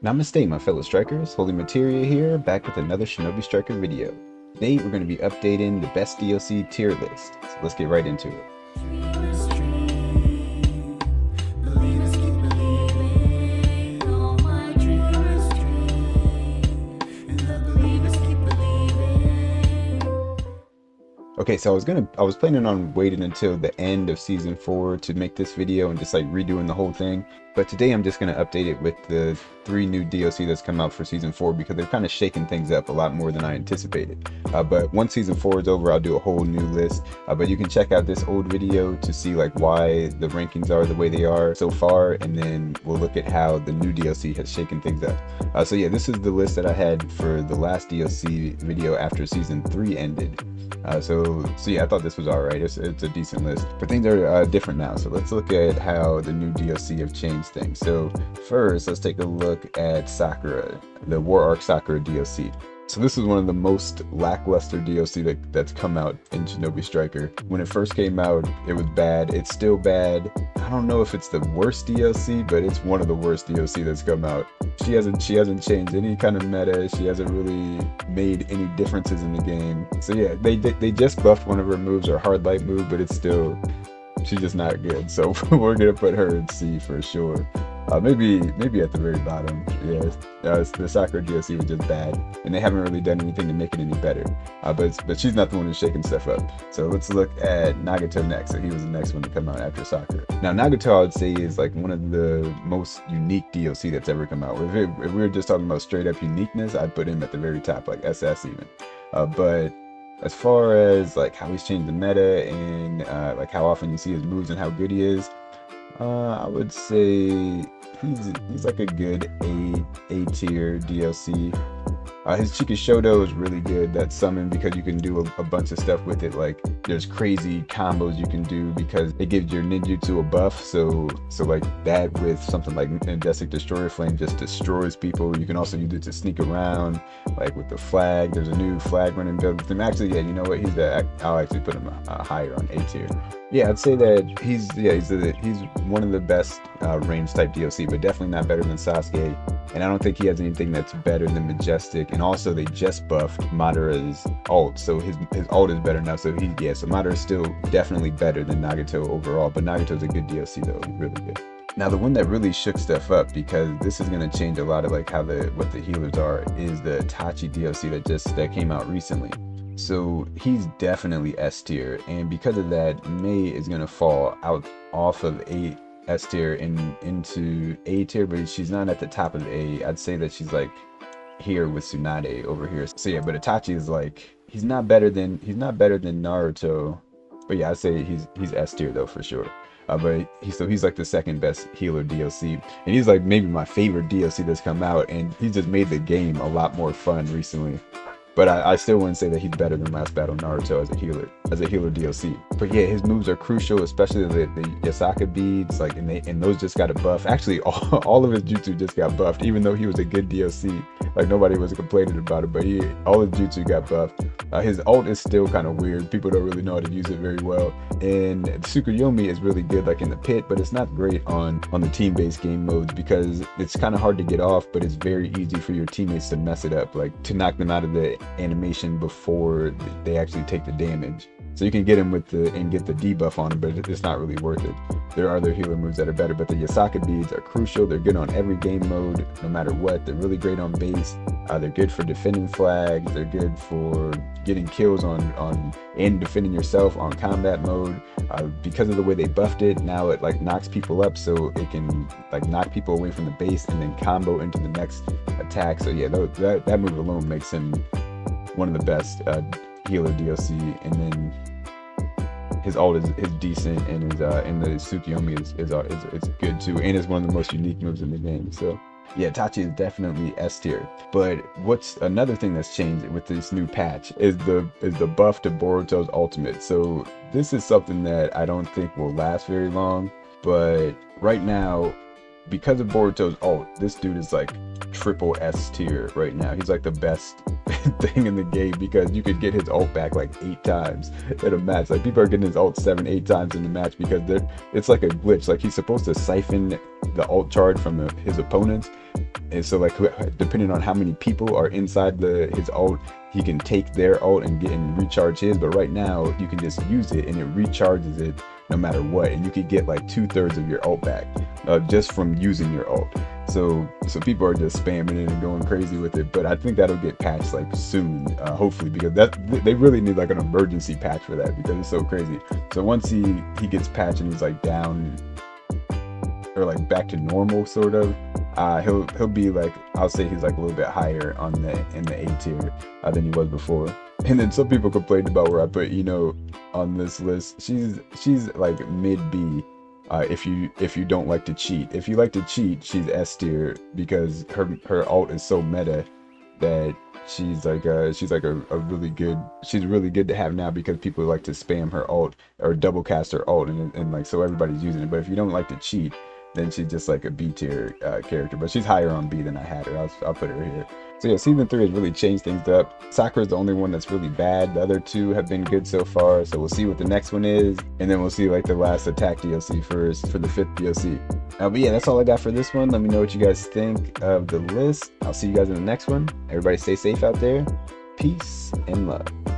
Namaste, my fellow strikers. Holy Materia here, back with another Shinobi Striker video. Today we're going to be updating the best DLC tier list, so let's get right into it. Okay, so I was planning on waiting until the end of season 4 to make this video and just like redoing the whole thing. But today I'm just going to update it with the 3 new DLC that's come out for season 4 because they've kind of shaken things up a lot more than I anticipated. But once season 4 is over, I'll do a whole new list. But you can check out this old video to see like why the rankings are the way they are so far, and then we'll look at how the new DLC has shaken things up. So yeah, this is the list that I had for the last DLC video after season 3 ended. So yeah, I thought this was alright. It's a decent list, but things are different now. So let's look at how the new DLC have changed things. So first, let's take a look at Sakura, the War Arc Sakura DLC. So this is one of the most lackluster DLC that's come out in Shinobi Striker. When it first came out, it was bad. It's still bad. I don't know if it's the worst DLC, but it's one of the worst DLC that's come out. She hasn't changed any kind of meta. She hasn't really made any differences in the game. So yeah, they just buffed one of her moves, her hard light move, but it's still, she's just not good. So we're gonna put her in C for sure. Maybe at the very bottom. Yeah, the Sakura DLC was just bad, and they haven't really done anything to make it any better. But she's not the one who's shaking stuff up. So let's look at Nagato next. So he was the next one to come out after Sakura. Now Nagato, I would say, is like one of the most unique DLC that's ever come out. If we were just talking about straight up uniqueness, I'd put him at the very top, like SS even. But as far as like how he's changed the meta and like how often you see his moves and how good he is, I would say he's like a good A tier DLC. His Chikishodo is really good, that summon, because you can do a bunch of stuff with it. Like there's crazy combos you can do because it gives your ninjutsu a buff. So like that with something like Majestic Destroyer Flame just destroys people. You can also use it to sneak around, like with the flag. There's a new flag running build with him. Actually, yeah, you know what? I'll actually put him higher on A tier. Yeah, I'd say that he's one of the best range type DLC, but definitely not better than Sasuke. And I don't think he has anything that's better than Majestic. And also they just buffed Madara's ult, so his ult is better now. So so Madara is still definitely better than Nagato overall. But Nagato's a good DLC though, really good. Now the one that really shook stuff up, because this is going to change a lot of like what the healers are, is the Itachi DLC that came out recently. So he's definitely S tier, and because of that, Mei is gonna fall off of S tier into A tier, but she's not at the top of A. I'd say that she's like here with Tsunade over here. So yeah, but Itachi is like, he's not better than Naruto, but yeah, I'd say he's S tier though for sure. But he's like the second best healer DLC, and he's like maybe my favorite DLC that's come out, and he just made the game a lot more fun recently. But I still wouldn't say that he's better than Last Battle Naruto as a healer DLC. But yeah, his moves are crucial, especially the Yasaka beads, like, and those just got a buff. Actually, all of his jutsu just got buffed, even though he was a good DLC. Like nobody was complaining about it, but all his jutsu got buffed. His ult is still kind of weird. People don't really know how to use it very well. And Tsukuyomi is really good, like in the pit, but it's not great on the team-based game modes because it's kind of hard to get off, but it's very easy for your teammates to mess it up, like to knock them out of the animation before they actually take the damage. So you can get him and get the debuff on him, but it's not really worth it. There are other healer moves that are better, but the Yasaka beads are crucial. They're good on every game mode, no matter what. They're really great on base. They're good for defending flags. They're good for getting kills and defending yourself on combat mode. Because of the way they buffed it, now it like knocks people up, so it can like knock people away from the base and then combo into the next attack. So yeah, that move alone makes him one of the best healer DLC, and then his ult is decent, and the Tsukuyomi is good too, and it's one of the most unique moves in the game. So yeah, Itachi is definitely S tier. But what's another thing that's changed with this new patch is the buff to Boruto's ultimate. So this is something that I don't think will last very long, but right now, because of Boruto's ult, this dude is like triple S tier right now. He's like the best thing in the game because you could get his ult back like 8 times in a match. Like people are getting his ult 7-8 times in the match because it's like a glitch. Like he's supposed to siphon the ult charge from his opponents, And so like depending on how many people are inside his ult, he can take their ult and get and recharge his. But right now you can just use it and it recharges it no matter what, and you could get like 2/3 of your ult back just from using your ult. So people are just spamming it and going crazy with it, but I think that'll get patched like soon, hopefully, because they really need like an emergency patch for that because it's so crazy. So once he gets patched and he's like down or like back to normal sort of, he'll be like, I'll say he's like a little bit higher on in the A tier than he was before. And then some people complained about where I put Ino on this list. She's like mid B. If you don't like to cheat. If you like to cheat, she's S tier because her ult is so meta that she's like a really good. She's really good to have now because people like to spam her ult or double cast her ult and like so everybody's using it. But if you don't like to cheat, then she's just like a B tier character. But she's higher on B than I had her. I'll put her here. So yeah, season 3 has really changed things up. Sakura's the only one that's really bad. The other 2 have been good so far. So we'll see what the next one is, and then we'll see like the last attack DLC first for the 5th DLC. But yeah, that's all I got for this one. Let me know what you guys think of the list. I'll see you guys in the next one. Everybody stay safe out there. Peace and love.